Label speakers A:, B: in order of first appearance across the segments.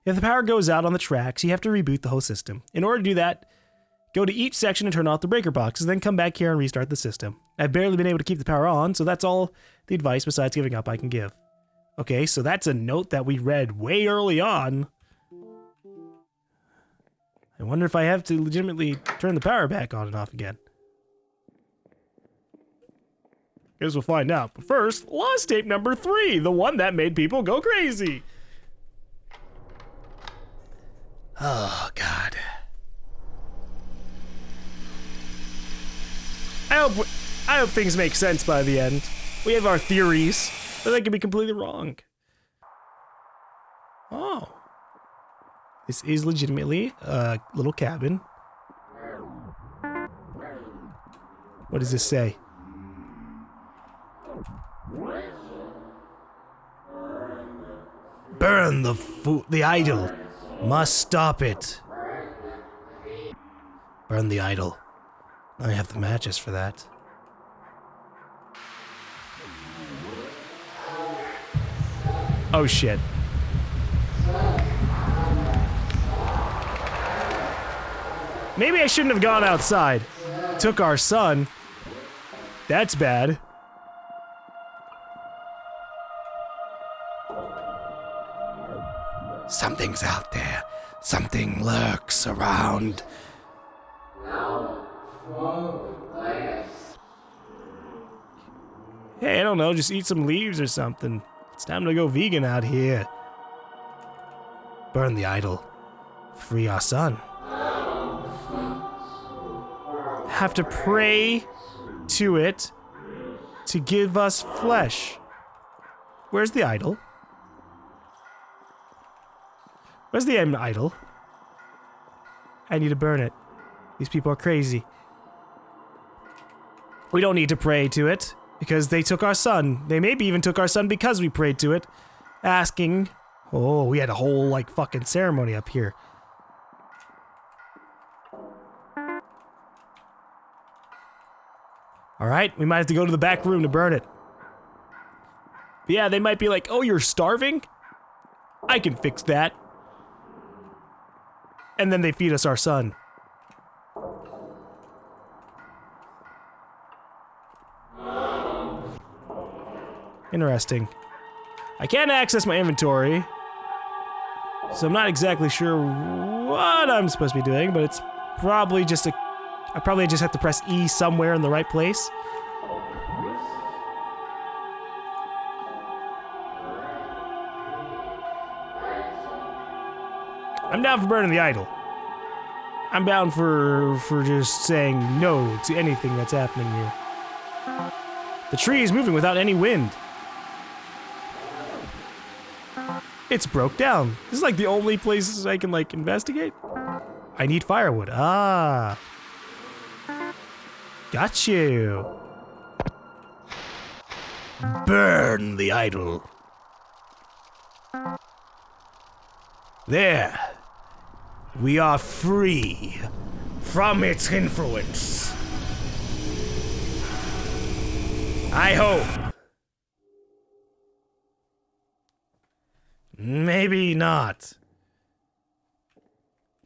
A: If the power goes out on the tracks, you have to reboot the whole system. In order to do that, go to each section and turn off the breaker boxes, then come back here and restart the system. I've barely been able to keep the power on, so that's all the advice besides giving up I can give. Okay, so that's a note that we read way early on. I wonder if I have to legitimately turn the power back on and off again. Guess we'll find out. But first, lost tape number 3, the one that made people go crazy. Oh, God. I hope things make sense by the end. We have our theories, but they could be completely wrong. Oh. This is legitimately a little cabin. What does this say? Burn the idol. Must stop it. Burn the idol. I have the matches for that. Oh shit. Maybe I shouldn't have gone outside. Took our son. That's bad. Something's out there. Something lurks around. Hey, I don't know, just eat some leaves or something. It's time to go vegan out here. Burn the idol. Free our son. Have to pray to it to give us flesh. Where's the idol? Where's the idol? I need to burn it. These people are crazy. We don't need to pray to it, because they took our son. They maybe even took our son because we prayed to it, asking... Oh, we had a whole, like, fucking ceremony up here. Alright, we might have to go to the back room to burn it. But yeah, they might be like, oh, you're starving? I can fix that. And then they feed us our son. Interesting. I can't access my inventory, so I'm not exactly sure what I'm supposed to be doing, but it's probably just I probably just have to press E somewhere in the right place. I'm down for burning the idol. I'm down for just saying no to anything that's happening here. The tree is moving without any wind. It's broke down. This is like the only places I can like investigate. I need firewood. Ah. Got you. Burn the idol. There. We are free from its influence. I hope. Maybe not.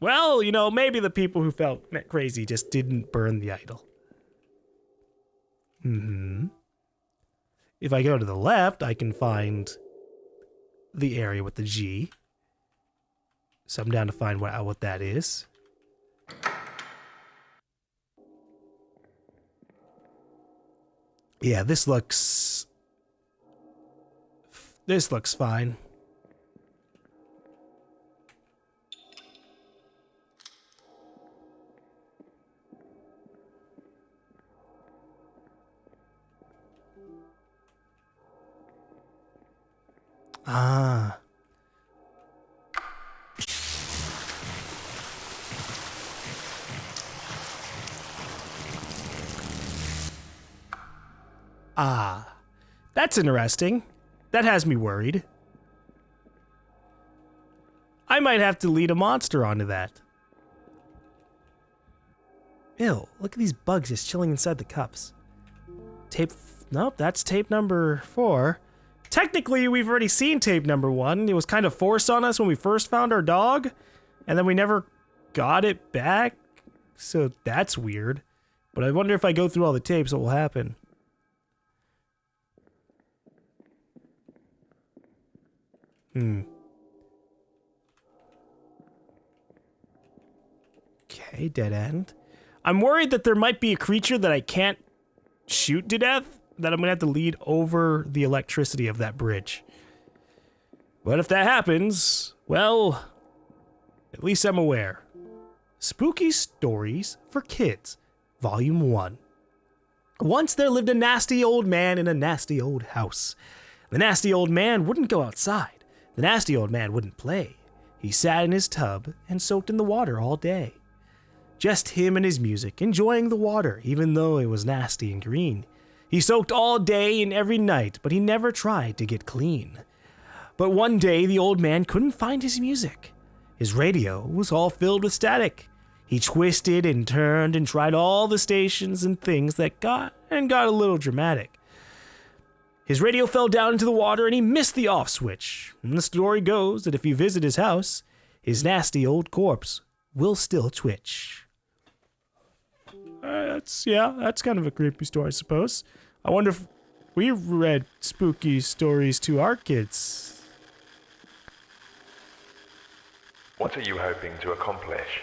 A: Well, you know, maybe the people who felt crazy just didn't burn the idol. If I go to the left, I can find the area with the G. So I'm down to find what that is. Yeah, this looks fine. Ah. Ah. That's interesting. That has me worried. I might have to lead a monster onto that. Ew, look at these bugs just chilling inside the cups. Tape, nope, that's tape number 4. technically, we've already seen tape number 1. It was kind of forced on us when we first found our dog, and then we never got it back. So that's weird. But I wonder if I go through all the tapes, what will happen? Okay, dead end. I'm worried that there might be a creature that I can't shoot to death, that I'm gonna have to lead over the electricity of that bridge. But if that happens, well, at least I'm aware. Spooky Stories for Kids, Volume 1. Once there lived a nasty old man in a nasty old house. The nasty old man wouldn't go outside. The nasty old man wouldn't play. He sat in his tub and soaked in the water all day. Just him and his music, enjoying the water, even though it was nasty and green. He soaked all day and every night, but he never tried to get clean. But one day, the old man couldn't find his music. His radio was all filled with static. He twisted and turned and tried all the stations and things that got a little dramatic. His radio fell down into the water and he missed the off switch. And the story goes that if you visit his house, his nasty old corpse will still twitch. That's kind of a creepy story, I suppose. I wonder if we read spooky stories to our kids.
B: What are you hoping to accomplish?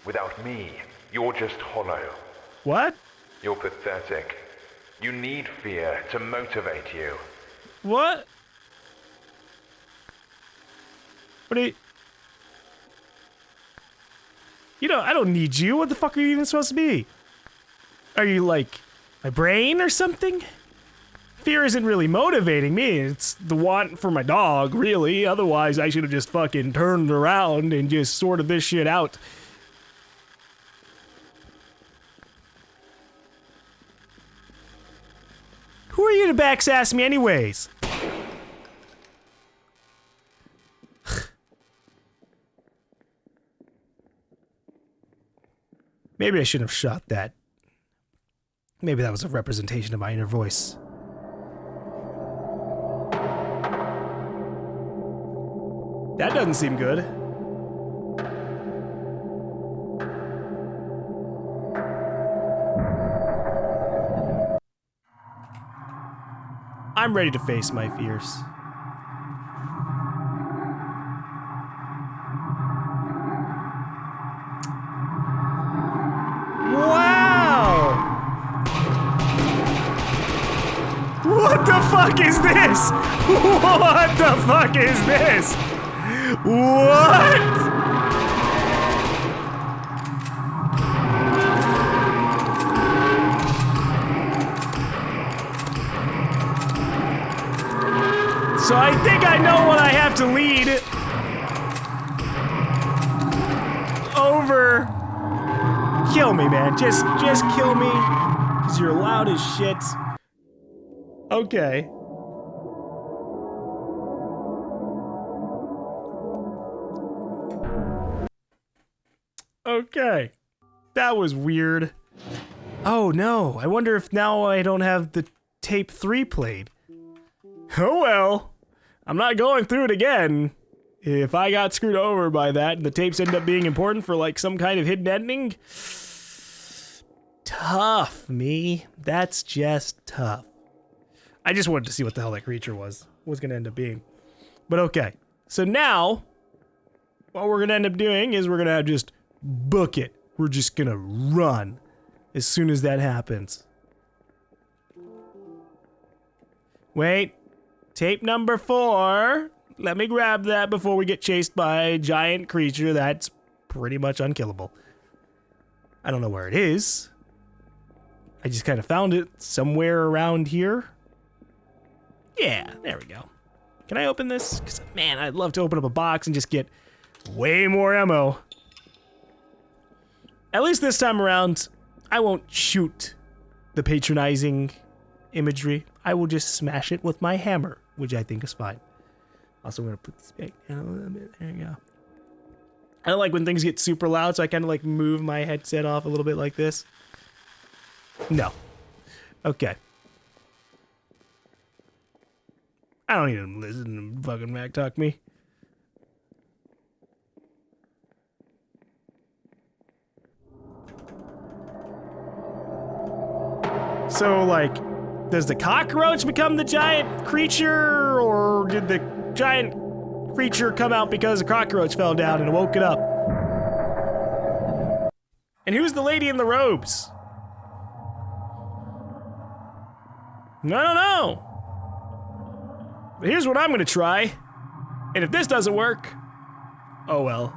B: Without me, you're just hollow.
A: What?
B: You're pathetic. You need fear to motivate you.
A: What? What are you... You know, I don't need you. What the fuck are you even supposed to be? Are you like my brain or something? Fear isn't really motivating me. It's the want for my dog, really. Otherwise, I should have just fucking turned around and just sorted this shit out. Who are you to backsass me anyways? Maybe I shouldn't have shot that. Maybe that was a representation of my inner voice. That doesn't seem good. I'm ready to face my fears. Wow! What the fuck is this? What the fuck is this? What? So I think I know what I have to lead over. Kill me, man. Just kill me. Because you're loud as shit. Okay. Okay. That was weird. Oh no. I wonder if now I don't have the tape 3 played. Oh well. I'm not going through it again. If I got screwed over by that and the tapes end up being important for like some kind of hidden ending, tough, me. That's just tough. I just wanted to see what the hell that creature was gonna end up being. But okay. So now, what we're gonna end up doing is we're gonna just book it. We're just gonna run as soon as that happens. Wait. Tape number 4. Let me grab that before we get chased by a giant creature that's pretty much unkillable. I don't know where it is. I just kind of found it somewhere around here. Yeah, there we go. Can I open this? 'Cause, man, I'd love to open up a box and just get way more ammo. At least this time around, I won't shoot the patronizing imagery. I will just smash it with my hammer, which I think is fine. Also, I'm gonna put this back down a little bit. There you go. I don't like when things get super loud, so I kind of like move my headset off a little bit like this. No. Okay. I don't need him to listen to fucking Mac talk me. So, like, does the cockroach become the giant creature, or did the giant creature come out because the cockroach fell down and woke it up? And who's the lady in the robes? I don't know. But here's what I'm gonna try. And if this doesn't work, oh well.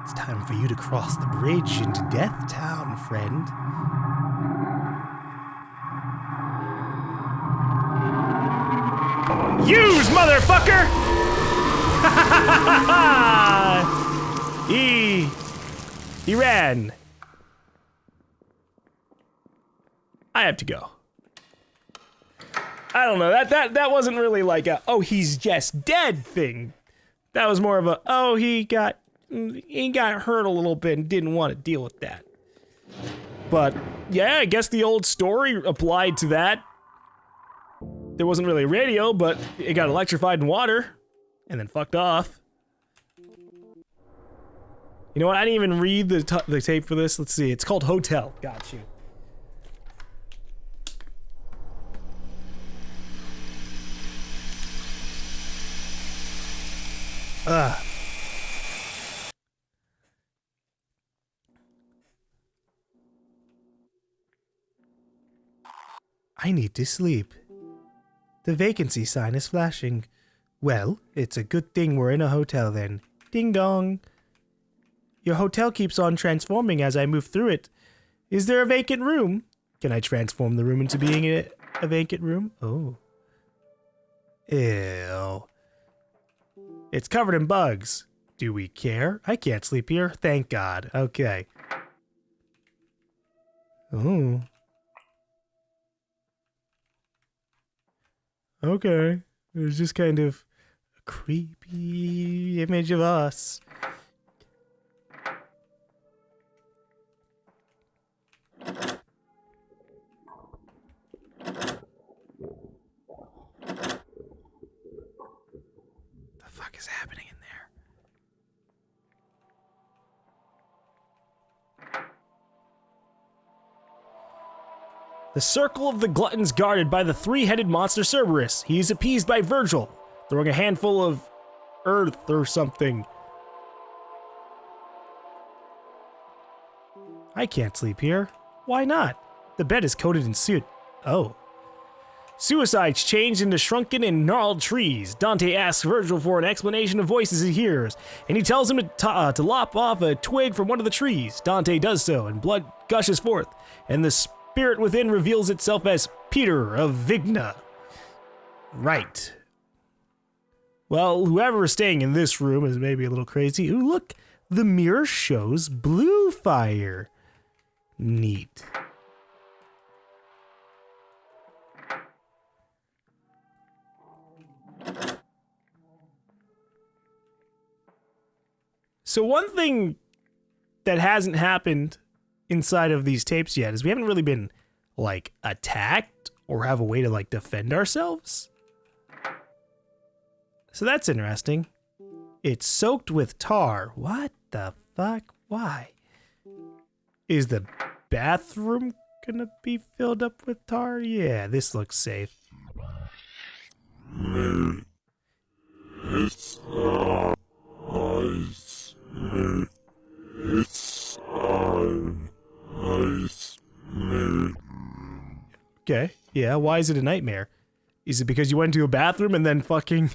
A: It's time for you to cross the bridge into Death Town, friend. Use, motherfucker! He ran. I have to go. I don't know, that wasn't really like a, oh, he's just dead thing. That was more of a, oh, he got hurt a little bit and didn't want to deal with that. But yeah, I guess the old story applied to that. There wasn't really a radio, but it got electrified in water and then fucked off. You know what? I didn't even read the tape for this. Let's see. It's called Hotel. Got you. I need to sleep. The vacancy sign is flashing. Well, it's a good thing we're in a hotel then. Ding dong. Your hotel keeps on transforming as I move through it. Is there a vacant room? Can I transform the room into being a vacant room? Oh. Ew. It's covered in bugs. Do we care? I can't sleep here. Thank God. Okay. Oh. Okay. It was just kind of a creepy image of us. The fuck is happening in there? The circle of the gluttons guarded by the three-headed monster Cerberus. He is appeased by Virgil, throwing a handful of earth or something. I can't sleep here. Why not? The bed is coated in soot. Oh. Suicides changed into shrunken and gnarled trees. Dante asks Virgil for an explanation of voices he hears, and he tells him to lop off a twig from one of the trees. Dante does so, and blood gushes forth, and the spirit within reveals itself as Peter of Vigna. Right. Well, whoever is staying in this room is maybe a little crazy. Ooh, look, the mirror shows blue fire. Neat. So one thing that hasn't happened inside of these tapes yet is we haven't really been, like, attacked or have a way to, like, defend ourselves. So that's interesting. It's soaked with tar. What the fuck? Why? Is the bathroom gonna be filled up with tar? Yeah, this looks safe. Okay, yeah, why is it a nightmare? Is it because you went into a bathroom and then fucking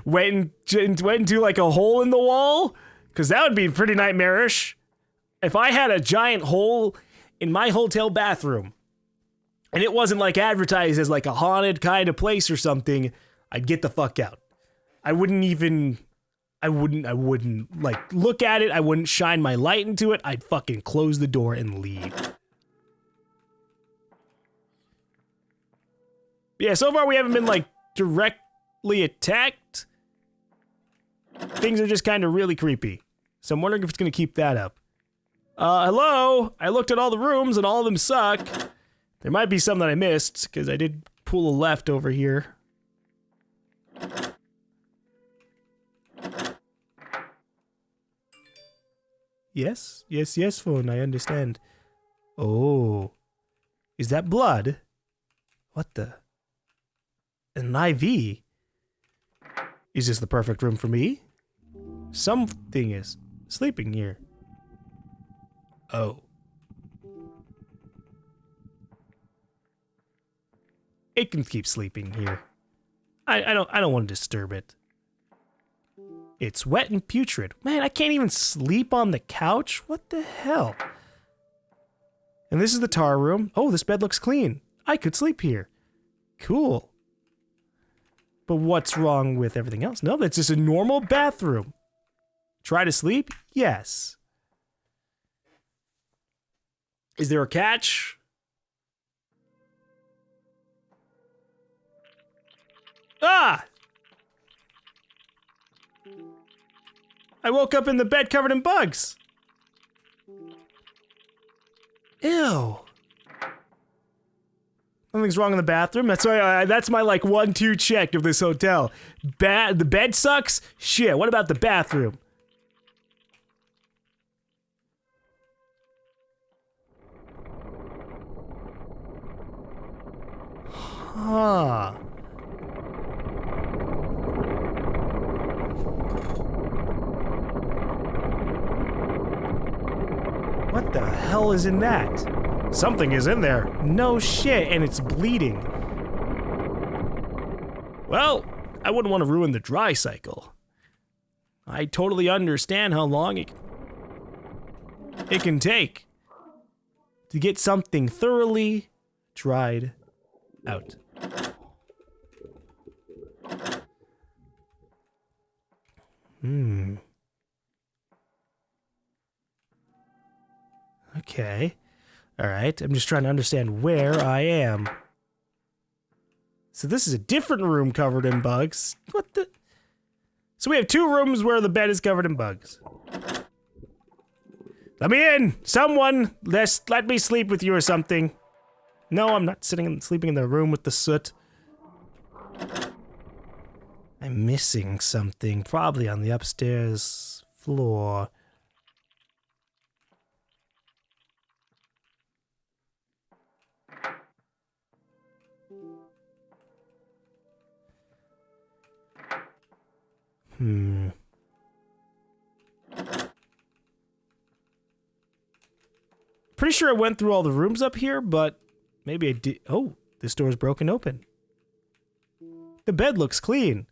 A: went into like a hole in the wall? Because that would be pretty nightmarish. If I had a giant hole in my hotel bathroom and it wasn't like advertised as like a haunted kind of place or something, I'd get the fuck out. I wouldn't like look at it. I wouldn't shine my light into it. I'd fucking close the door and leave. Yeah, so far we haven't been like directly attacked. Things are just kind of really creepy. So I'm wondering if it's gonna keep that up. Hello? I looked at all the rooms and all of them suck. There might be some that I missed, because I did pull a left over here. Yes, yes, yes, phone, I understand. Oh. Is that blood? What the? An IV? Is this the perfect room for me? Something is sleeping here. Oh. It can keep sleeping here. I don't want to disturb it. It's wet and putrid. Man, I can't even sleep on the couch? What the hell? And this is the tar room. Oh, this bed looks clean. I could sleep here. Cool. But what's wrong with everything else? No, that's just a normal bathroom. Try to sleep? Yes. Is there a catch? Ah! I woke up in the bed covered in bugs. Ew. Something's wrong in the bathroom. That's why that's my like 1-2 check of this hotel. The bed sucks? Shit, what about the bathroom? Huh. What the hell is in that? Something is in there. No shit, and it's bleeding. Well, I wouldn't want to ruin the dry cycle. I totally understand how long it can take to get something thoroughly dried out. Okay. Alright, I'm just trying to understand where I am. So this is a different room covered in bugs. What the? So we have 2 rooms where the bed is covered in bugs. Let me in! Someone! Let me sleep with you or something. No, I'm not sleeping in the room with the soot. I'm missing something, probably on the upstairs floor. Pretty sure I went through all the rooms up here, but maybe I did. Oh, this door is broken open. The bed looks clean,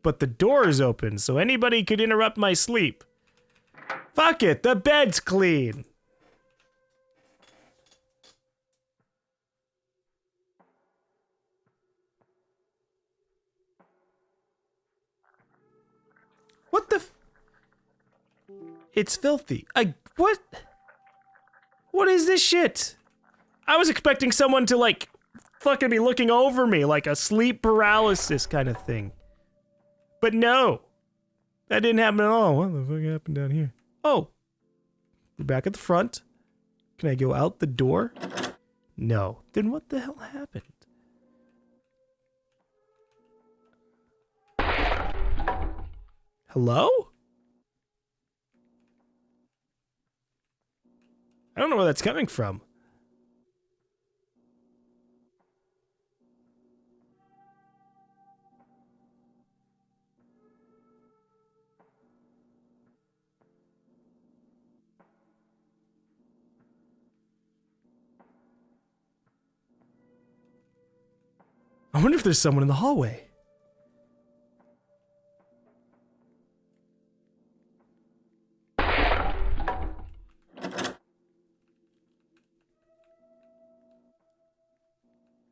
A: but the door is open, so anybody could interrupt my sleep. Fuck it, the bed's clean. What the f- It's filthy. What? What is this shit? I was expecting someone to, like, fucking be looking over me, like a sleep paralysis kind of thing. But no. That didn't happen at all. What the fuck happened down here? Oh. We're back at the front. Can I go out the door? No. Then what the hell happened? Hello? I don't know where that's coming from. I wonder if there's someone in the hallway.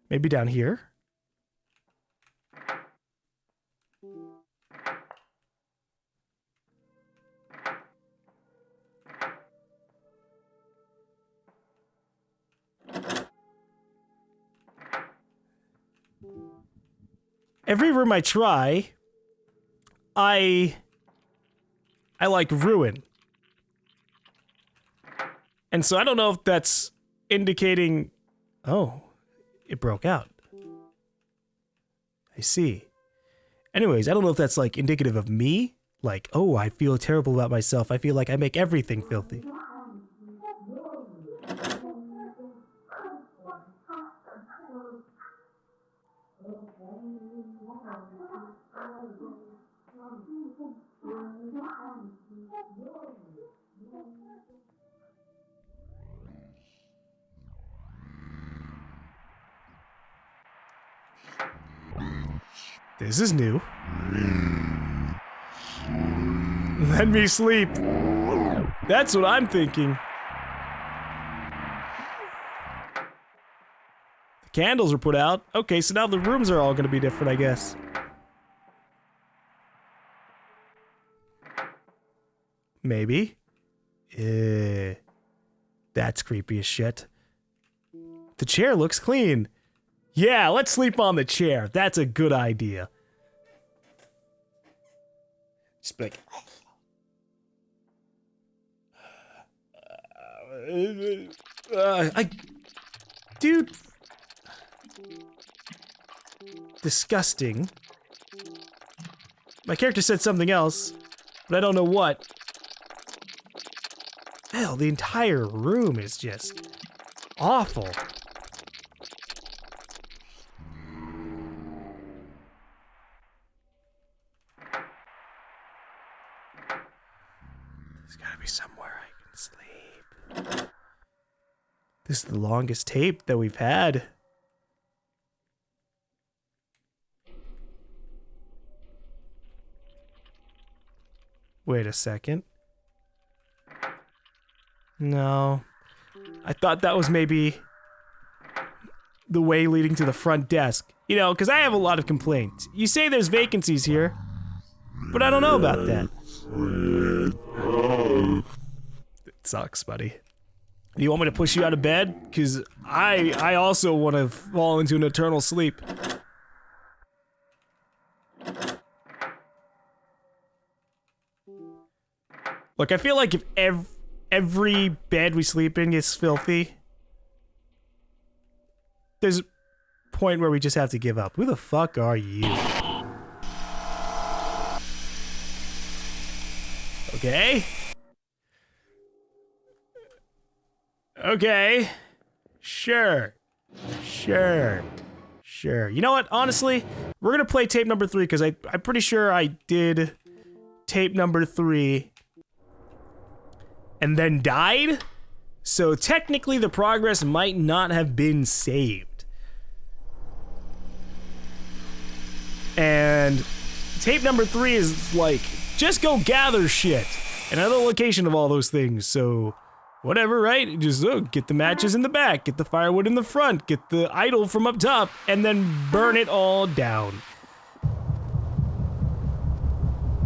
A: Maybe down here? Every room I try, I like ruin. And so I don't know if that's indicating... Oh, it broke out. I see. Anyways, I don't know if that's like indicative of me. Like, oh, I feel terrible about myself. I feel like I make everything filthy. This is new. Let me sleep. That's what I'm thinking. The candles are put out. Okay, so now the rooms are all gonna be different, I guess. Maybe. That's creepy as shit. The chair looks clean. Yeah, let's sleep on the chair. That's a good idea. Just be like... Dude. Disgusting. My character said something else, but I don't know what. Hell, the entire room is just awful. There's gotta be somewhere I can sleep. This is the longest tape that we've had. Wait a second. No. I thought that was maybe the way leading to the front desk. You know, because I have a lot of complaints. You say there's vacancies here, but I don't know about that. It sucks, buddy. Do you want me to push you out of bed? Because I also want to fall into an eternal sleep. Look, I feel like if every bed we sleep in gets filthy, there's a point where we just have to give up. Who the fuck are you? Okay. Okay. Sure. Sure. Sure. You know what? Honestly, we're gonna play tape number 3 because I'm pretty sure I did tape number 3 and then died. So technically the progress might not have been saved. And tape number 3 is like, just go gather shit. Another location of all those things, so whatever, right? Just get the matches in the back, get the firewood in the front, get the idol from up top, and then burn it all down.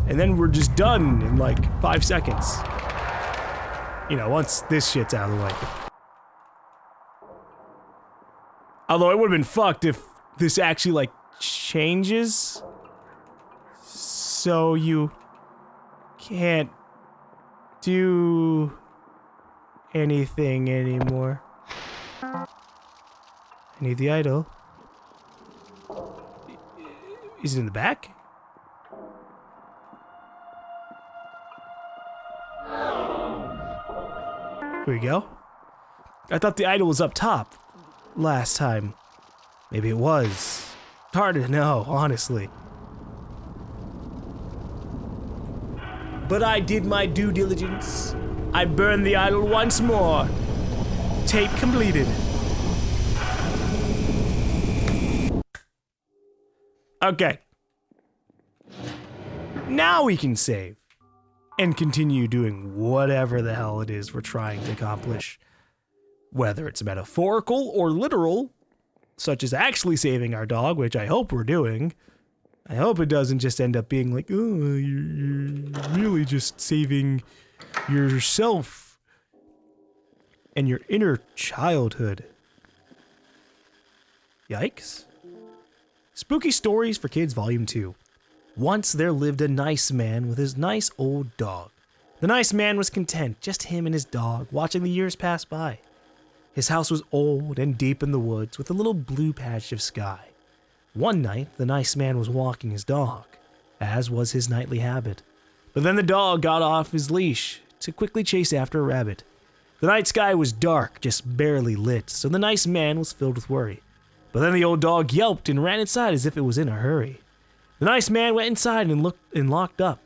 A: And then we're just done in like 5 seconds. You know, once this shit's out of the way. Although it would've been fucked if this actually like changes. So you can't do anything anymore. I need the idol. Is it in the back? Here we go. I thought the idol was up top last time. Maybe it was. Hard to know, honestly. But I did my due diligence. I burned the idol once more. Tape completed. Okay. Now we can save. And continue doing whatever the hell it is we're trying to accomplish. Whether it's metaphorical or literal, such as actually saving our dog, which I hope we're doing. I hope it doesn't just end up being like, oh, you're really just saving yourself and your inner childhood. Yikes. Spooky Stories for Kids Volume 2. Once there lived a nice man with his nice old dog. The nice man was content, just him and his dog, watching the years pass by. His house was old and deep in the woods with a little blue patch of sky. One night, the nice man was walking his dog, as was his nightly habit. But then the dog got off his leash to quickly chase after a rabbit. The night sky was dark, just barely lit, so the nice man was filled with worry. But then the old dog yelped and ran inside as if it was in a hurry. The nice man went inside and locked up,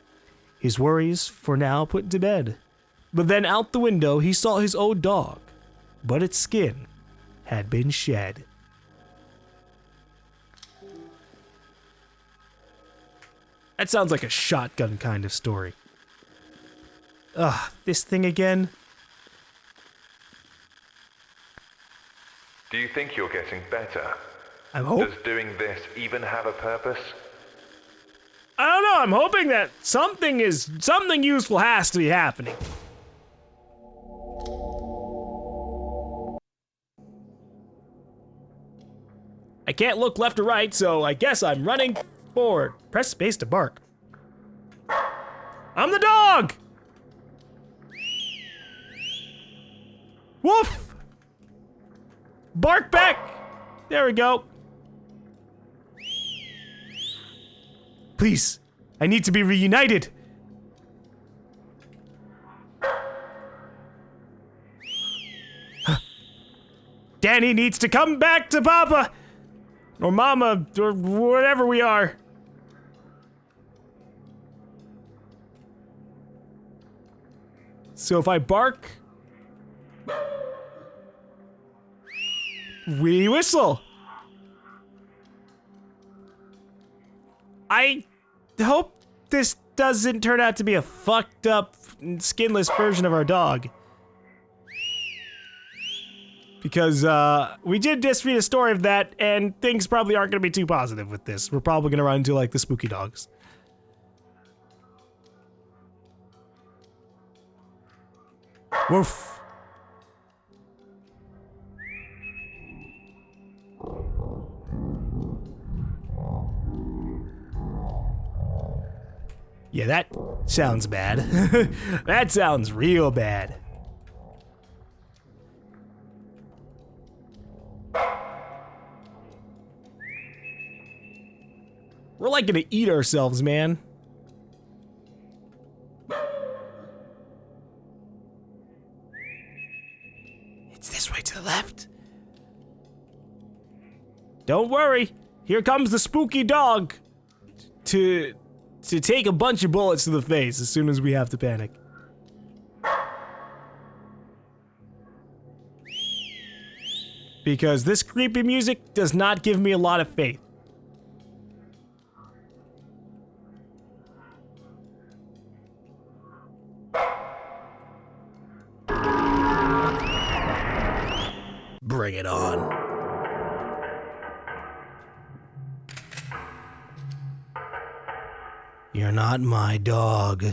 A: his worries for now put to bed. But then out the window he saw his old dog, but its skin had been shed. That sounds like a shotgun kind of story. Ugh, this thing again?
B: Do you think you're getting better?
A: I hope.
B: Does doing this even have a purpose?
A: I don't know, I'm hoping that something useful has to be happening. I can't look left or right, so I guess I'm running forward. Press space to bark. I'm the dog! Woof! Bark back! There we go. Please, I need to be reunited. Danny needs to come back to Papa! Or Mama, or whatever we are. So if I bark, we whistle. I hope this doesn't turn out to be a fucked up, skinless version of our dog. Because, we did just read a story of that, and things probably aren't gonna be too positive with this. We're probably gonna run into, like, the spooky dogs. Woof. Yeah, that sounds bad. That sounds real bad. We're like gonna eat ourselves, man. It's this way to the left. Don't worry. Here comes the spooky dog to take a bunch of bullets to the face as soon as we have to panic. Because this creepy music does not give me a lot of faith. Bring it on. You're not my dog.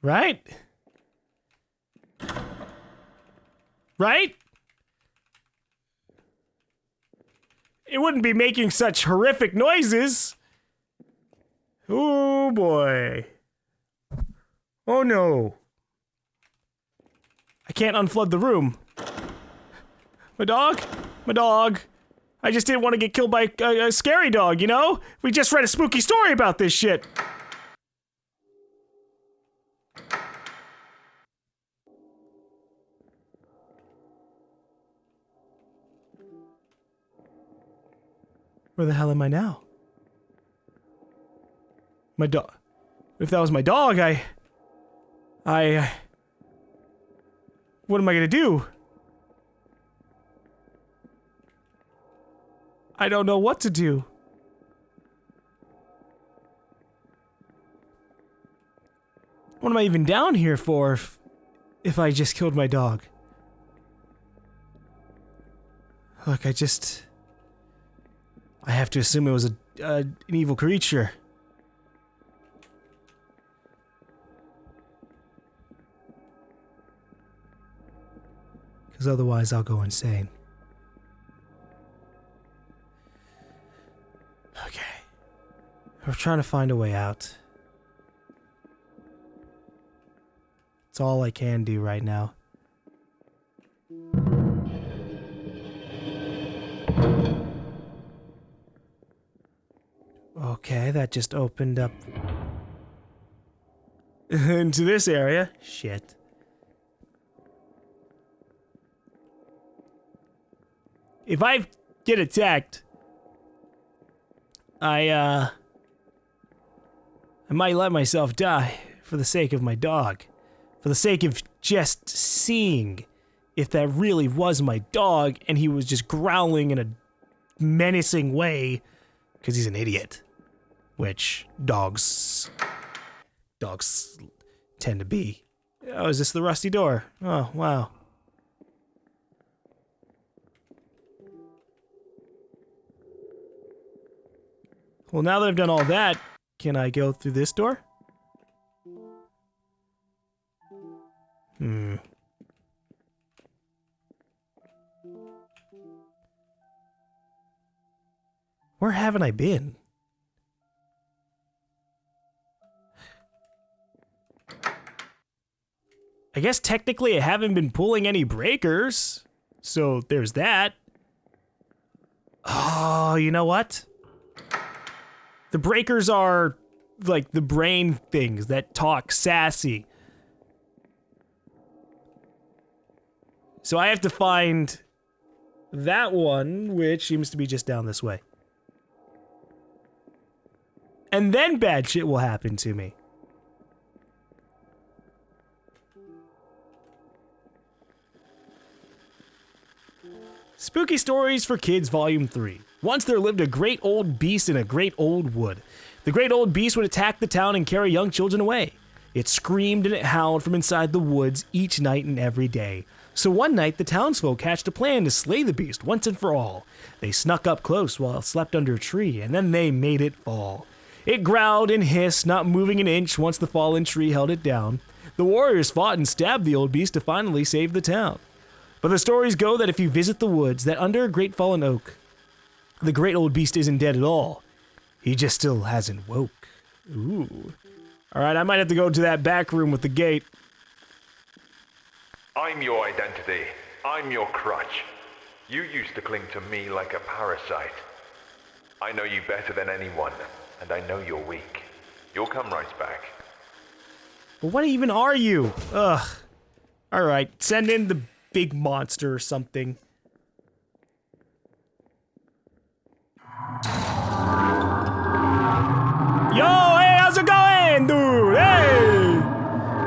A: Right? Right? It wouldn't be making such horrific noises. Oh boy. Oh no. I can't unflood the room. My dog? My dog. I just didn't want to get killed by a scary dog, you know? We just read a spooky story about this shit. Where the hell am I now? My dog. If that was my dog, what am I gonna do? I don't know what to do. What am I even down here for if I just killed my dog? Look, I have to assume it was a an evil creature. Because otherwise I'll go insane. Okay. We're trying to find a way out. It's all I can do right now. Okay, that just opened up into this area. Shit. If I get attacked, I might let myself die for the sake of my dog. For the sake of just seeing if that really was my dog and he was just growling in a menacing way because he's an idiot. Which dogs tend to be. Oh, is this the rusty door? Oh, wow. Well, now that I've done all that, can I go through this door? Where haven't I been? I guess technically I haven't been pulling any breakers, so there's that. Oh, you know what? The breakers are like the brain things that talk sassy. So I have to find that one, which seems to be just down this way. And then bad shit will happen to me. Spooky Stories for Kids Volume 3. Once there lived a great old beast in a great old wood. The great old beast would attack the town and carry young children away. It screamed and it howled from inside the woods each night and every day. So one night the townsfolk hatched a plan to slay the beast once and for all. They snuck up close while it slept under a tree, and then they made it fall. It growled and hissed, not moving an inch once the fallen tree held it down. The warriors fought and stabbed the old beast to finally save the town. But the stories go that if you visit the woods, that under a great fallen oak, the great old beast isn't dead at all. He just still hasn't woke. Ooh. Alright, I might have to go to that back room with the gate.
B: I'm your identity. I'm your crutch. You used to cling to me like a parasite. I know you better than anyone, and I know you're weak. You'll come right back.
A: But what even are you? Ugh. Alright, send in the big monster or something. Yo, hey, how's it going, dude? Hey!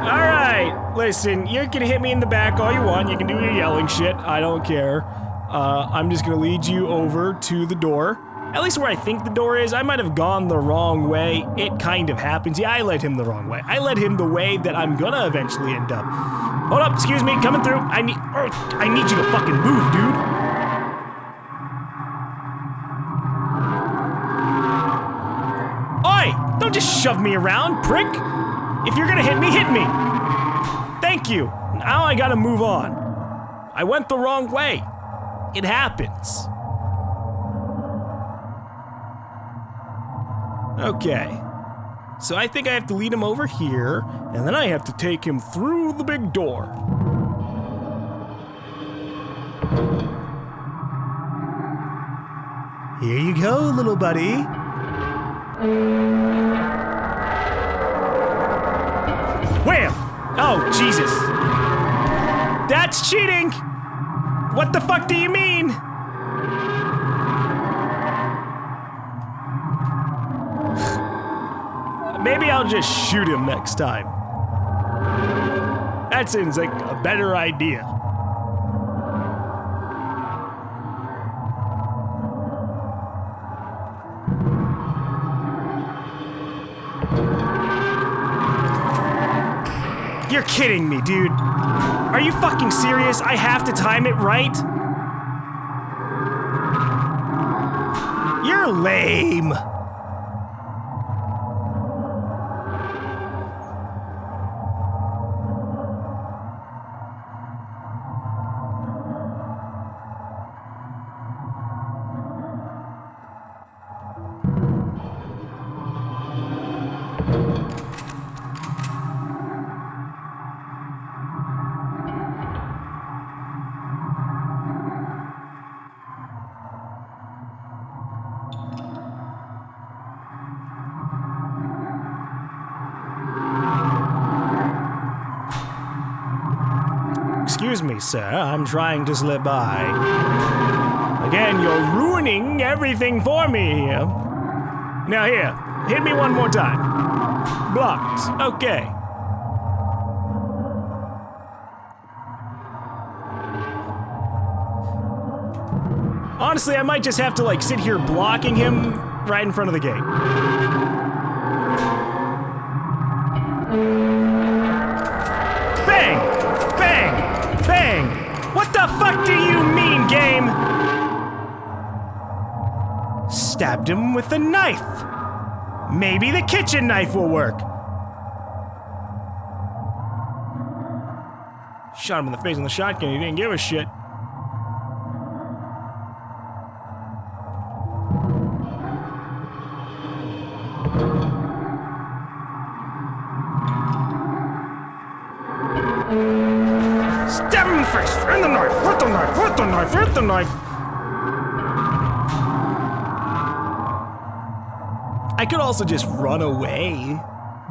A: Alright, listen, you can hit me in the back all you want. You can do your yelling shit. I don't care. I'm just gonna lead you over to the door. At least where I think the door is. I might have gone the wrong way. It kind of happens. Yeah, I led him the wrong way. I led him the way that I'm gonna eventually end up. Hold up, excuse me, coming through. I need you to fucking move, dude. Oi! Don't just shove me around, prick! If you're gonna hit me, hit me! Thank you. Now I gotta move on. I went the wrong way. It happens. Okay. So I think I have to lead him over here, and then I have to take him through the big door. Here you go, little buddy. Wham! Oh, Jesus. That's cheating! What the fuck do you mean? Maybe I'll just shoot him next time. That seems like a better idea. You're kidding me, dude. Are you fucking serious? I have to time it right? You're lame. me, sir. I'm trying to slip by. Again, you're ruining everything for me here. Now here, hit me one more time. Blocked. Okay. Honestly, I might just have to, like, sit here blocking him right in front of the gate. Bang! Bang! Bang! What the fuck do you mean, game? Stabbed him with a knife. Maybe the kitchen knife will work. Shot him in the face with the shotgun, he didn't give a shit. Stab him in the face! And the knife! With the knife! With the knife! With the knife! I could also just run away,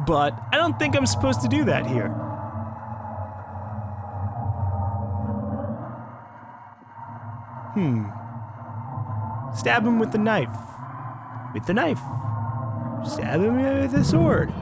A: but I don't think I'm supposed to do that here. Stab him with the knife. With the knife. Stab him with the sword.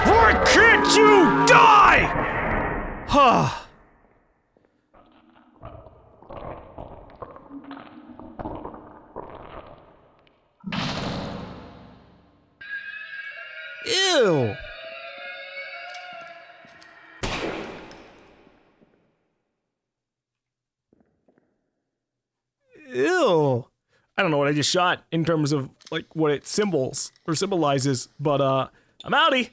A: Why can't you die? Huh. Ew. Ew. I don't know what I just shot in terms of like what it symbols or symbolizes, but I'm outie.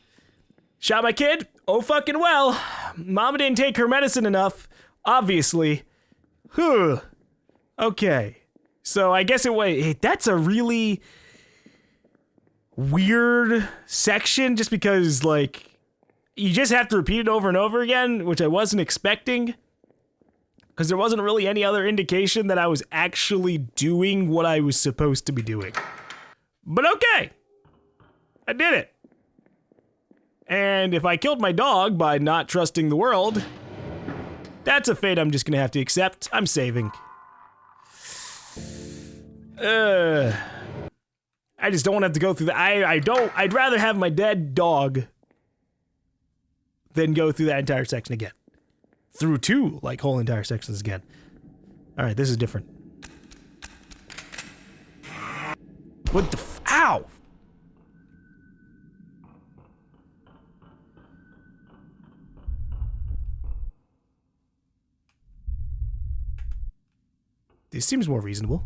A: Shot my kid? Oh fucking well. Mama didn't take her medicine enough, obviously. Whew. Okay. So I guess that's a really weird section just because like you just have to repeat it over and over again, which I wasn't expecting. Because there wasn't really any other indication that I was actually doing what I was supposed to be doing. But okay. I did it. And if I killed my dog by not trusting the world, that's a fate I'm just gonna have to accept. I'm saving. I just don't want to have to go through that. I'd rather have my dead dog than go through that entire section again. Through two, like, whole entire sections again. Alright, this is different. What the ow! This seems more reasonable.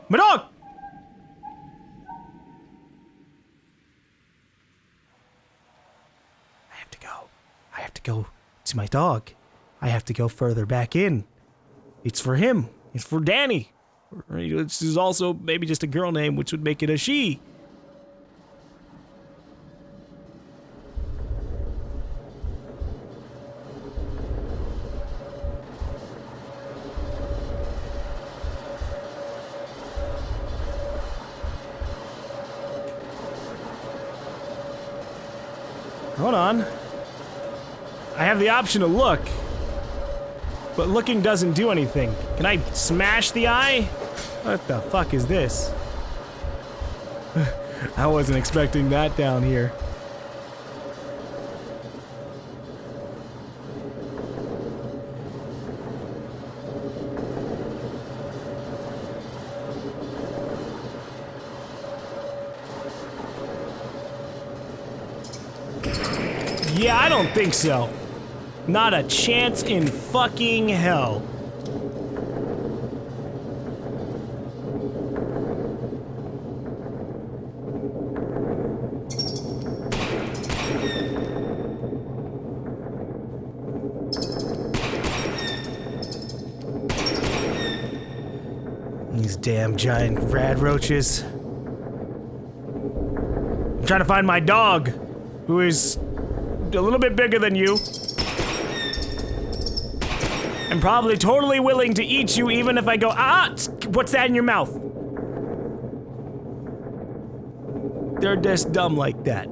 A: My dog! I have to go to my dog. I have to go further back in. It's for him. It's for Danny. This is also maybe just a girl name, which would make it a she. Hold on. I have the option to look, but looking doesn't do anything. Can I smash the eye? What the fuck is this? I wasn't expecting that down here. Yeah, I don't think so. Not a chance in fucking hell. These damn giant rad roaches. I'm trying to find my dog, who is a little bit bigger than you. And probably totally willing to eat you even if I go, what's that in your mouth? They're just dumb like that.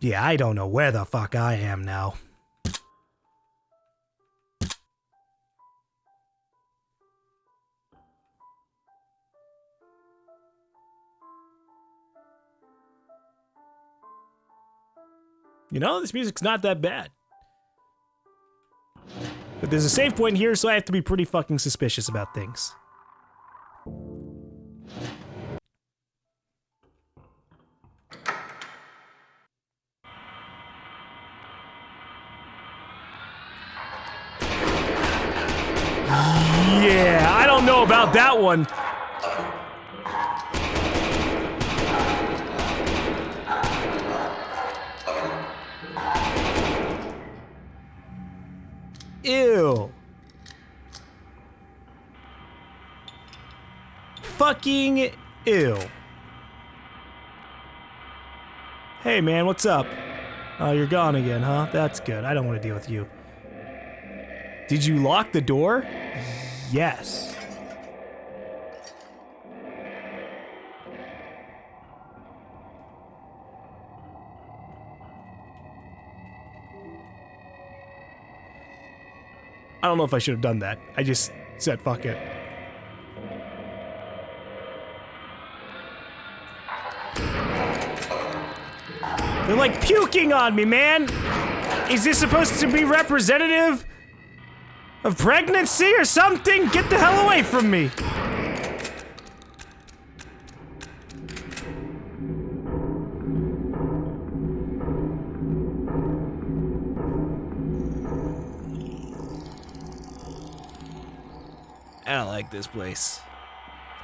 A: Yeah, I don't know where the fuck I am now. You know, this music's not that bad. But there's a save point here, so I have to be pretty fucking suspicious about things. Yeah, I don't know about that one. Ew. Fucking ew. Hey man, what's up? Oh, you're gone again, huh? That's good. I don't want to deal with you. Did you lock the door? Yes. I don't know if I should have done that. I just said fuck it. They're like puking on me, man! Is this supposed to be representative of pregnancy or something? Get the hell away from me! I don't like this place.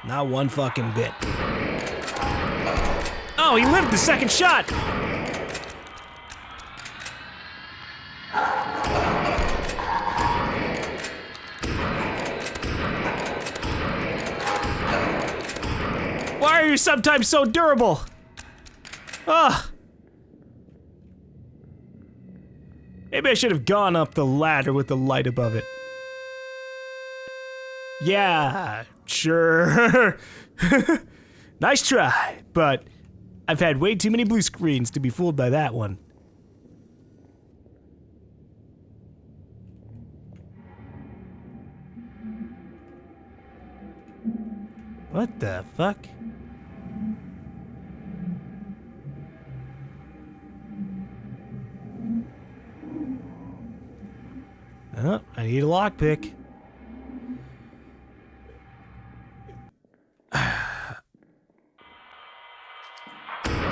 A: Not one fucking bit. Oh, he lived the second shot! Why are you sometimes so durable? Ugh. Maybe I should have gone up the ladder with the light above it. Yeah, sure. Nice try, but I've had way too many blue screens to be fooled by that one. What the fuck? Oh, I need a lockpick.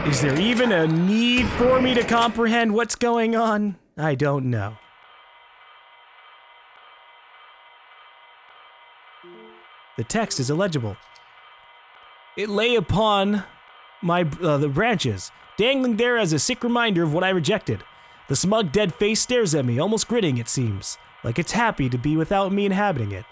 A: Is there even a need for me to comprehend what's going on? I don't know. The text is illegible. It lay upon my the branches, dangling there as a sick reminder of what I rejected. The smug, dead face stares at me, almost grinning, it seems, like it's happy to be without me inhabiting it.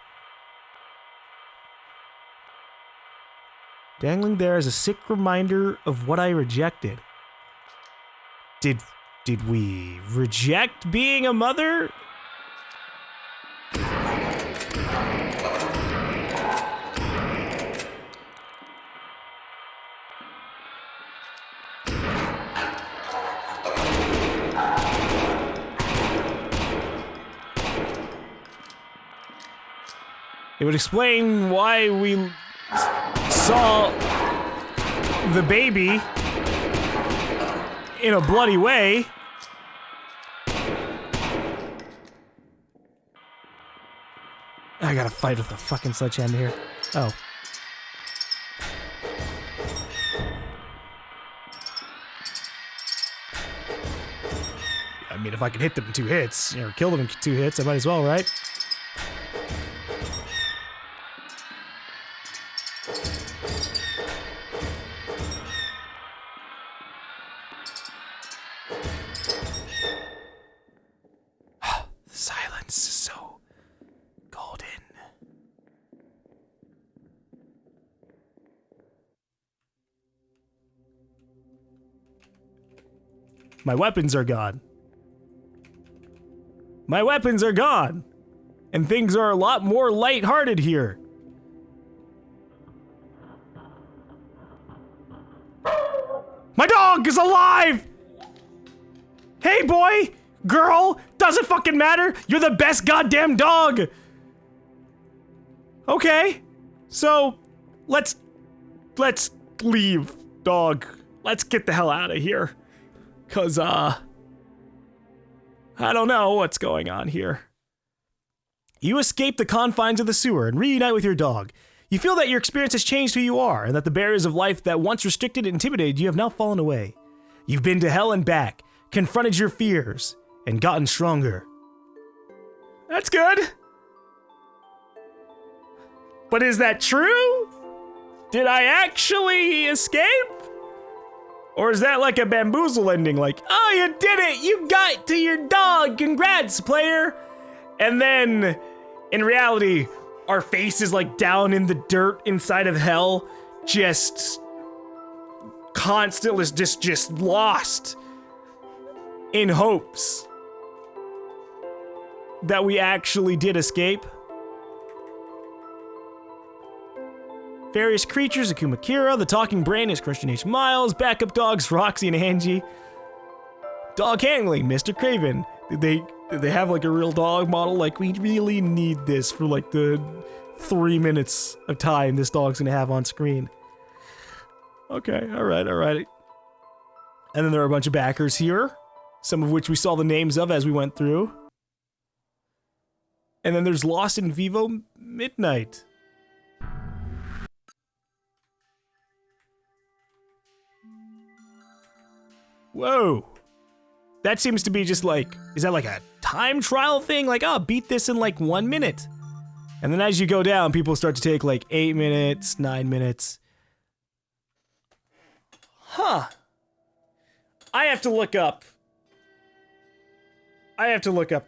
A: Dangling there as a sick reminder of what I rejected. Did we reject being a mother? It would explain why we saw the baby in a bloody way. I gotta fight with a fucking sledgehammer here. Oh. I mean, if I can hit them in 2 hits, or kill them in 2 hits, I might as well, right? My weapons are gone. My weapons are gone. And things are a lot more lighthearted here. My dog is alive! Hey boy, girl, doesn't fucking matter. You're the best goddamn dog. Okay, so let's leave, dog. Let's get the hell out of here. Cause I don't know what's going on here. You escape the confines of the sewer and reunite with your dog. You feel that your experience has changed who you are, and that the barriers of life that once restricted and intimidated you have now fallen away. You've been to hell and back, confronted your fears, and gotten stronger. That's good. But is that true? Did I actually escape? Or is that like a bamboozle ending, like, oh, you did it, you got to your dog, congrats, player. And then, in reality, our face is like down in the dirt inside of hell, just constantly, just lost in hopes that we actually did escape. Various creatures, Akuma Kira, the talking brain is Christian H. Miles, backup dogs, Roxy and Angie. Dog handling, Mr. Craven. Did they have like a real dog model? Like, we really need this for like the 3 minutes of time this dog's gonna have on screen. Okay, alright. And then there are a bunch of backers here, some of which we saw the names of as we went through. And then there's Lost in Vivo Midnight. Whoa. That seems to be just like, is that like a time trial thing? Like, oh, beat this in like 1 minute. And then as you go down, people start to take like 8 minutes, 9 minutes. Huh. I have to look up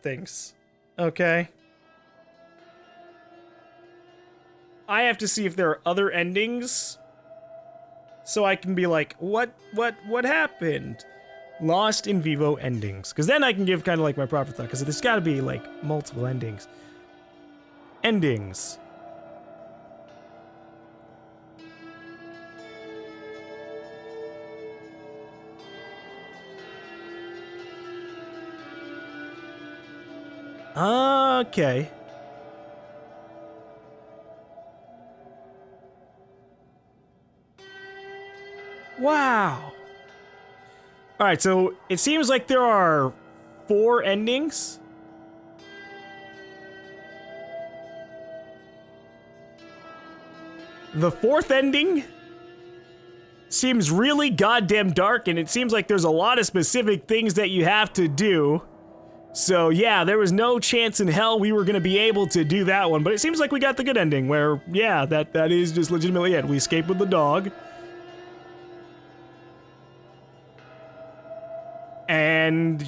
A: things. Okay. I have to see if there are other endings. So I can be like, what happened? Lost in Vivo endings. Because then I can give kind of like my proper thought. Because there's got to be like multiple endings. Endings. Okay. Wow. Alright, so it seems like there are 4 endings. The 4th ending seems really goddamn dark, and it seems like there's a lot of specific things that you have to do. So yeah, there was no chance in hell we were gonna be able to do that one, but it seems like we got the good ending where, yeah, that is just legitimately it. We escaped with the dog. And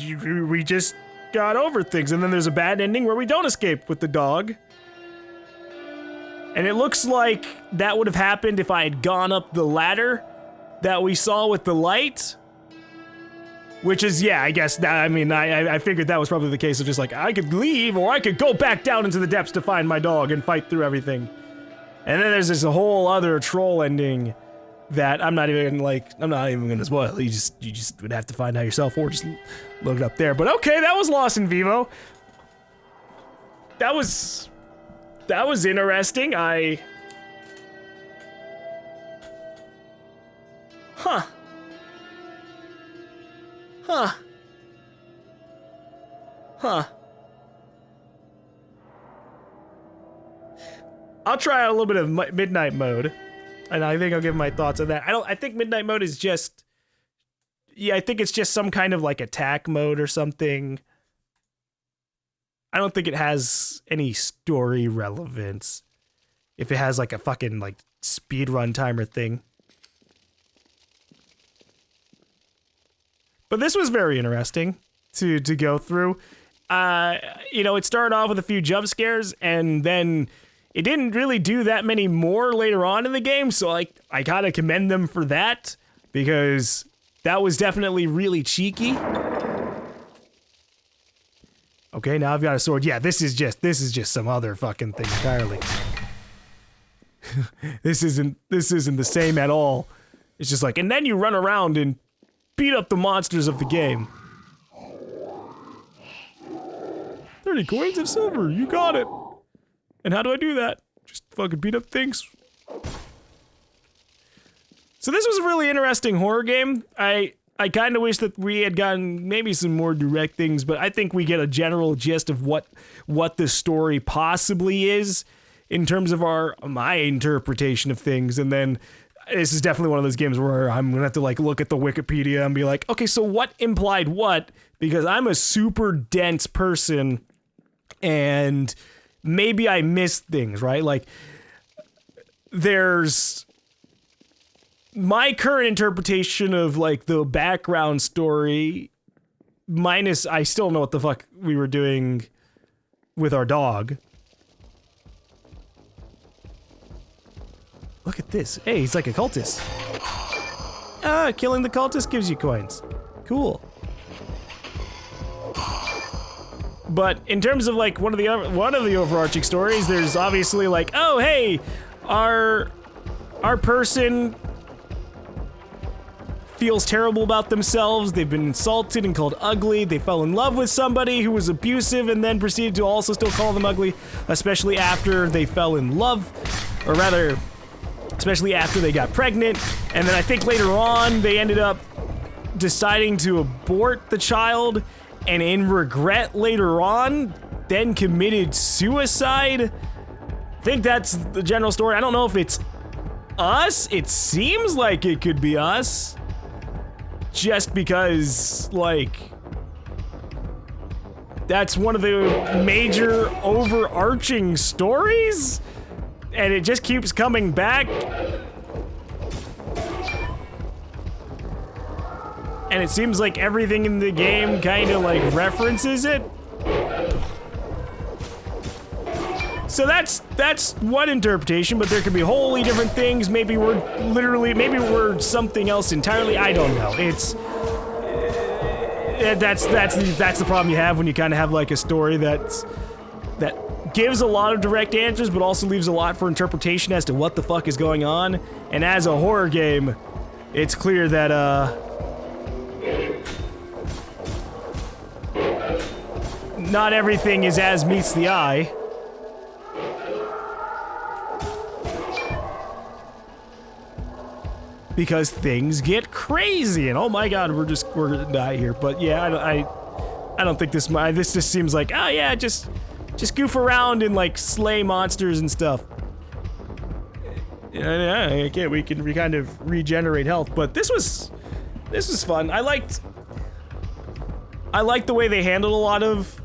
A: we just got over things. And then there's a bad ending where we don't escape with the dog. And it looks like that would have happened if I had gone up the ladder that we saw with the light. Which is, yeah, I guess, that, I mean, I figured that was probably the case of just like, I could leave or I could go back down into the depths to find my dog and fight through everything. And then there's this whole other troll ending that I'm not even gonna spoil. You just would have to find out yourself or just look it up there. But okay, that was Lost in Vivo. That was interesting. Huh. I'll try out a little bit of midnight mode. And I think I'll give my thoughts on that. I think midnight mode is just, yeah, I think it's just some kind of like attack mode or something. I don't think it has any story relevance. If it has like a fucking like speedrun timer thing. But this was very interesting to go through. You know, it started off with a few jump scares and then it didn't really do that many more later on in the game, so I gotta commend them for that, because that was definitely really cheeky. Okay, now I've got a sword. Yeah, this is just some other fucking thing entirely. This isn't the same at all. It's just like, and then you run around and beat up the monsters of the game. 30 coins of silver, you got it. And how do I do that? Just fucking beat up things. So this was a really interesting horror game. I kind of wish that we had gotten maybe some more direct things, but I think we get a general gist of what the story possibly is in terms of my interpretation of things. And then this is definitely one of those games where I'm gonna have to like look at the Wikipedia and be like, okay, so what implied what? Because I'm a super dense person and maybe I missed things, right? Like there's my current interpretation of like the background story minus I still know what the fuck we were doing with our dog. Look at this. Hey, he's like a cultist. Ah, killing the cultist gives you coins. Cool. But in terms of like one of the overarching stories, there's obviously like, oh hey, our person feels terrible about themselves. They've been insulted and called ugly. They fell in love with somebody who was abusive and then proceeded to also still call them ugly, especially after they fell in love, or rather, especially after they got pregnant. And then I think later on they ended up deciding to abort the child, and in regret later on, then committed suicide. I think that's the general story. I don't know if it's us. It seems like it could be us. Just because, like, that's one of the major overarching stories, and it just keeps coming back. And it seems like everything in the game kind of like references it. So that's one interpretation, but there could be wholly different things. Maybe we're something else entirely. I don't know. It's that's the problem you have when you kind of have like a story that gives a lot of direct answers, but also leaves a lot for interpretation as to what the fuck is going on. And as a horror game, it's clear that not everything is as meets the eye. Because things get crazy, and oh my god, we're gonna die here. But yeah, I don't think this just seems like, oh yeah, just goof around and like slay monsters and stuff. Yeah, we can kind of regenerate health, but this was fun. I liked the way they handled a lot of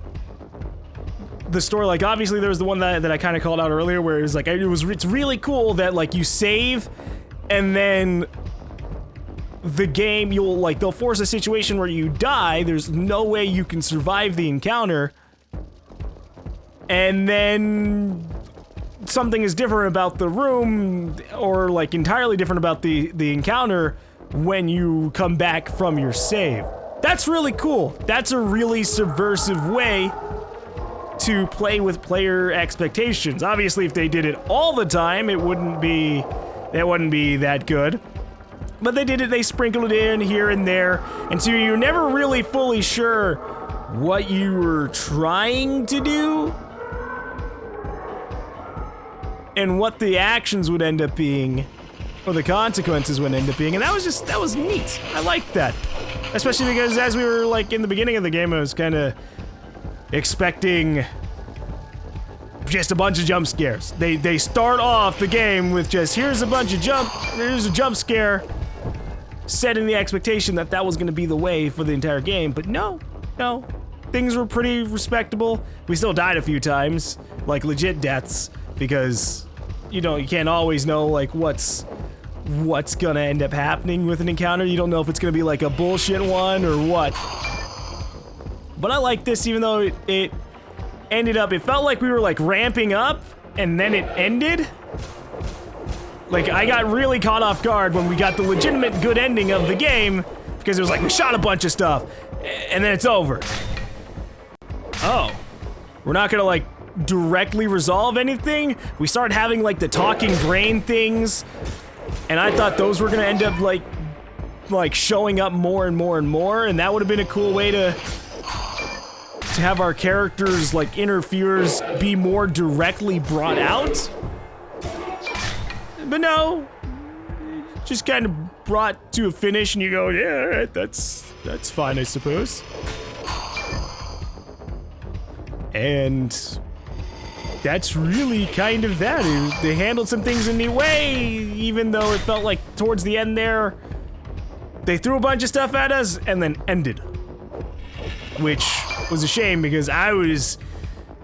A: the story. Like obviously there was the one that I kind of called out earlier, where it was like it's really cool that like you save. And then the game, they'll force a situation where you die. There's no way you can survive the encounter. And then something is different about the room, or like entirely different about the encounter when you come back from your save. That's really cool. That's a really subversive way to play with player expectations. Obviously, if they did it all the time, it wouldn't be that good. But they did it, they sprinkled it in here and there, and so you're never really fully sure what you were trying to do and what the actions would end up being, or the consequences would end up being, and that was neat. I liked that. Especially because as we were like in the beginning of the game, I was kind of expecting just a bunch of jump scares. They start off the game with just here's a jump scare, setting the expectation that was going to be the way for the entire game. But no, things were pretty respectable. We still died a few times, like legit deaths, because you can't always know like what's gonna end up happening with an encounter. You don't know if it's gonna be like a bullshit one or what. But I like this, even though it ended up, it felt like we were like ramping up and then it ended. Like I got really caught off guard when we got the legitimate good ending of the game, because it was like we shot a bunch of stuff and then it's over. oh, we're not gonna like directly resolve anything? We started having like the talking brain things, and I thought those were gonna end up like showing up more and more and more, and that would have been a cool way to have our characters like inner fears be more directly brought out. But no, just kind of brought to a finish, and you go, yeah, all right, that's fine, I suppose. And that's really kind of that. They handled some things in a neat way, even though it felt like towards the end there, they threw a bunch of stuff at us and then ended. Which was a shame because I was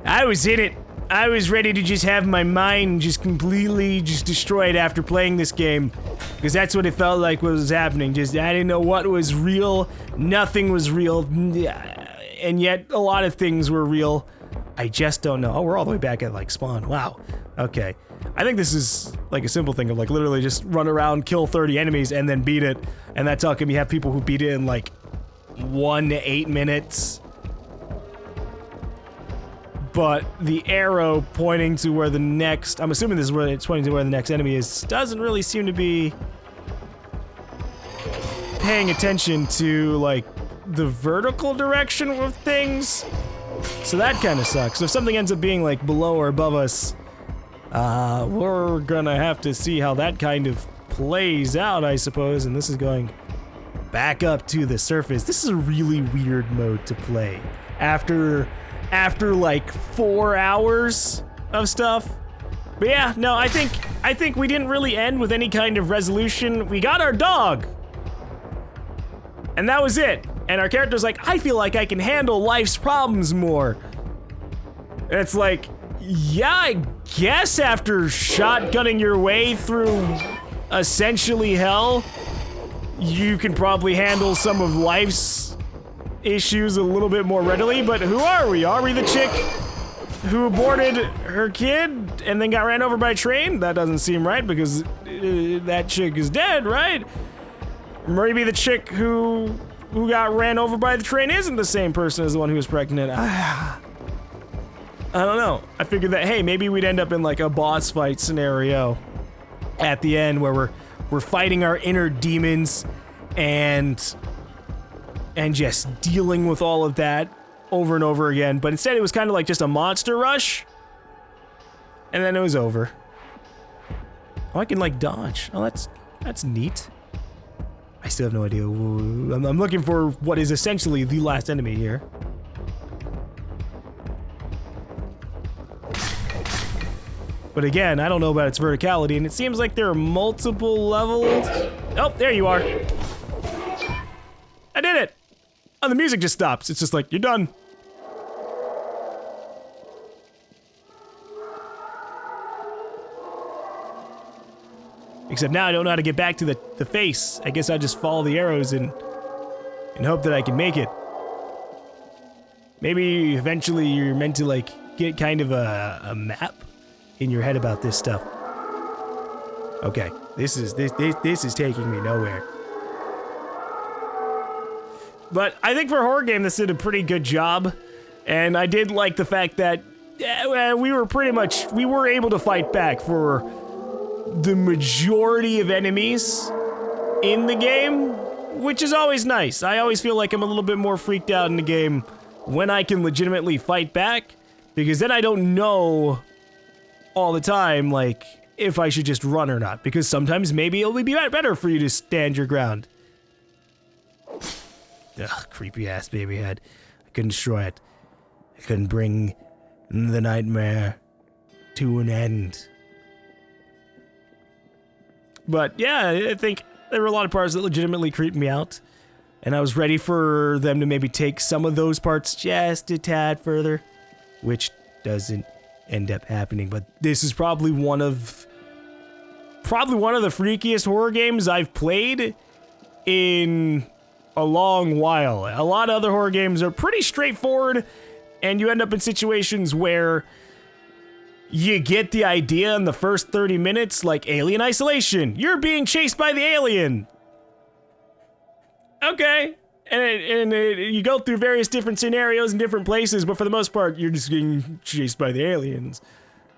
A: in it. I was ready to just have my mind just completely just destroyed after playing this game. Because that's what it felt like was happening. Just, I didn't know what was real. Nothing was real. And yet, a lot of things were real. I just don't know. Oh, we're all the way back at, like, spawn. Wow. Okay. I think this is, like, a simple thing of, like, literally just run around, kill 30 enemies, and then beat it. And that's how come you have people who beat it in, like, 1 to 8 minutes. But the arrow pointing to where the next, I'm assuming this is where it's pointing to where the next enemy is, doesn't really seem to be paying attention to, like, the vertical direction of things. So that kind of sucks. So if something ends up being, like, below or above us, we're gonna have to see how that kind of plays out, I suppose. And this is going back up to the surface. This is a really weird mode to play. After like 4 hours of stuff. But yeah, no, I think we didn't really end with any kind of resolution. We got our dog. And that was it. And our character's like, I feel like I can handle life's problems more. And it's like, yeah, I guess after shotgunning your way through essentially hell, you can probably handle some of life's issues a little bit more readily. But who are we? Are we the chick who aborted her kid and then got ran over by a train? That doesn't seem right because that chick is dead, right? Maybe the chick who got ran over by the train isn't the same person as the one who was pregnant. I don't know. I figured that, hey, maybe we'd end up in like a boss fight scenario at the end where we're fighting our inner demons and just dealing with all of that over and over again. But instead it was kind of like just a monster rush. And then it was over. Oh, I can like dodge. Oh, that's neat. I still have no idea. I'm looking for what is essentially the last enemy here. But again, I don't know about its verticality, and it seems like there are multiple levels. Oh, there you are. I did it! Oh, the music just stops. It's just like, you're done. Except now I don't know how to get back to the face. I guess I just follow the arrows and hope that I can make it. Maybe eventually you're meant to like get kind of a map in your head about this stuff. Okay, this is taking me nowhere. But I think for a horror game, this did a pretty good job, and I did like the fact that we were able to fight back for the majority of enemies in the game, which is always nice. I always feel like I'm a little bit more freaked out in the game when I can legitimately fight back, because then I don't know all the time, like, if I should just run or not, because sometimes maybe it'll be better for you to stand your ground. Ugh, creepy ass baby head. I couldn't destroy it. I couldn't bring the nightmare to an end. But yeah, I think there were a lot of parts that legitimately creeped me out, and I was ready for them to maybe take some of those parts just a tad further, which doesn't end up happening. But this is probably one of the freakiest horror games I've played in a long while. A lot of other horror games are pretty straightforward, and you end up in situations where you get the idea in the first 30 minutes, like Alien Isolation. You're being chased by the alien. Okay. you go through various different scenarios in different places, but for the most part, you're just getting chased by the aliens.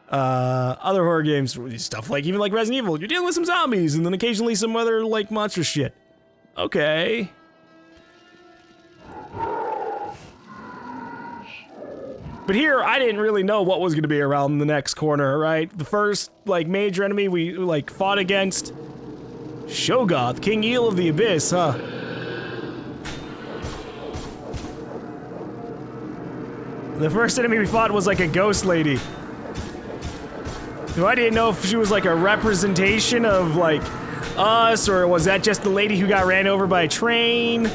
A: Other horror games, stuff like even like Resident Evil, you're dealing with some zombies and then occasionally some other like monster shit. Okay. But here, I didn't really know what was going to be around the next corner, right? The first, like, major enemy we, like, fought against... Shogoth, King Eel of the Abyss, huh? The first enemy we fought was, like, a ghost lady. So I didn't know if she was, like, a representation of, like, us, or was that just the lady who got ran over by a train?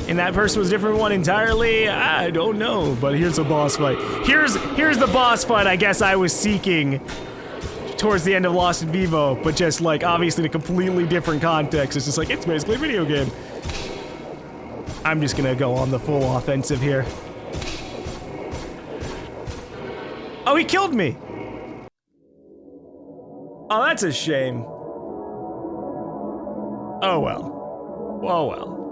A: And that person was a different one entirely? I don't know, but here's a boss fight. Here's the boss fight I guess I was seeking towards the end of Lost in Vivo, but just like obviously in a completely different context. It's just like, it's basically a video game. I'm just gonna go on the full offensive here. Oh, he killed me! Oh, that's a shame. Oh well. Oh well.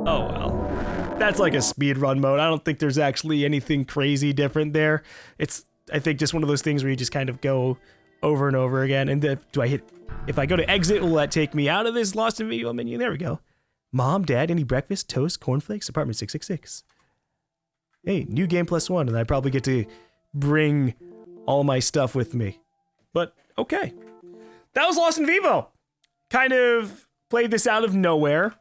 A: Oh well. That's like a speedrun mode. I don't think there's actually anything crazy different there. It's, I think, just one of those things where you just kind of go over and over again. And then, if I go to exit, will that take me out of this Lost in Vivo menu? There we go. Mom, Dad, any breakfast, toast, cornflakes, apartment 666. Hey, new game +1, and I probably get to bring all my stuff with me. But, okay. That was Lost in Vivo. Kind of played this out of nowhere.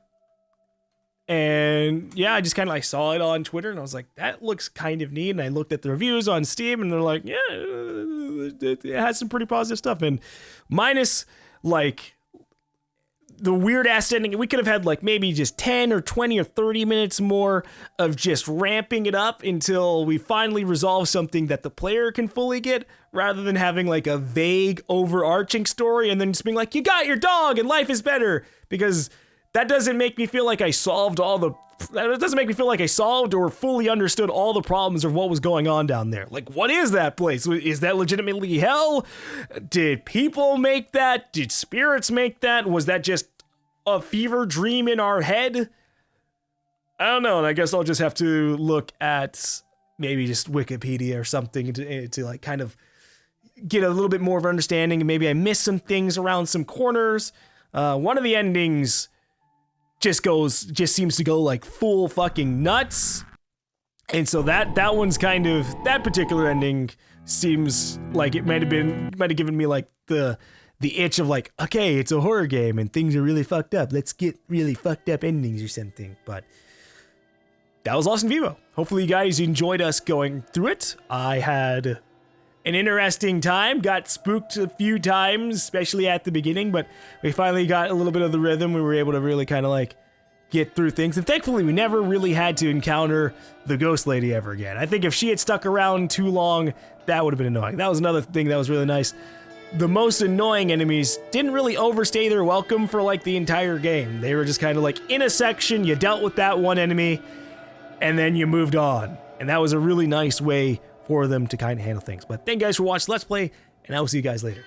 A: And yeah, I just kind of like saw it on Twitter and I was like, that looks kind of neat. And I looked at the reviews on Steam and they're like, yeah, it has some pretty positive stuff. And minus like the weird ass ending, we could have had like maybe just 10 or 20 or 30 minutes more of just ramping it up until we finally resolve something that the player can fully get, rather than having like a vague overarching story and then just being like, you got your dog and life is better, because that doesn't make me feel like I solved that doesn't make me feel like I solved or fully understood all the problems of what was going on down there. Like, what is that place? Is that legitimately hell? Did people make that? Did spirits make that? Was that just a fever dream in our head? I don't know, and I guess I'll just have to look at maybe just Wikipedia or something to like kind of get a little bit more of an understanding, and maybe I missed some things around some corners. One of the endings just seems to go like full fucking nuts. And so that one's kind of, that particular ending seems like it might have given me like the itch of like, okay, it's a horror game and things are really fucked up. Let's get really fucked up endings or something. But that was Lost in Vivo. Hopefully you guys enjoyed us going through it. I had an interesting time, got spooked a few times, especially at the beginning, but we finally got a little bit of the rhythm. We were able to really kind of like get through things, and thankfully we never really had to encounter the ghost lady ever again. I think if she had stuck around too long, that would have been annoying. That was another thing that was really nice. The most annoying enemies didn't really overstay their welcome for like the entire game. They were just kind of like in a section, you dealt with that one enemy, and then you moved on. And that was a really nice way for them to kind of handle things. But thank you guys for watching Let's Play, and I will see you guys later.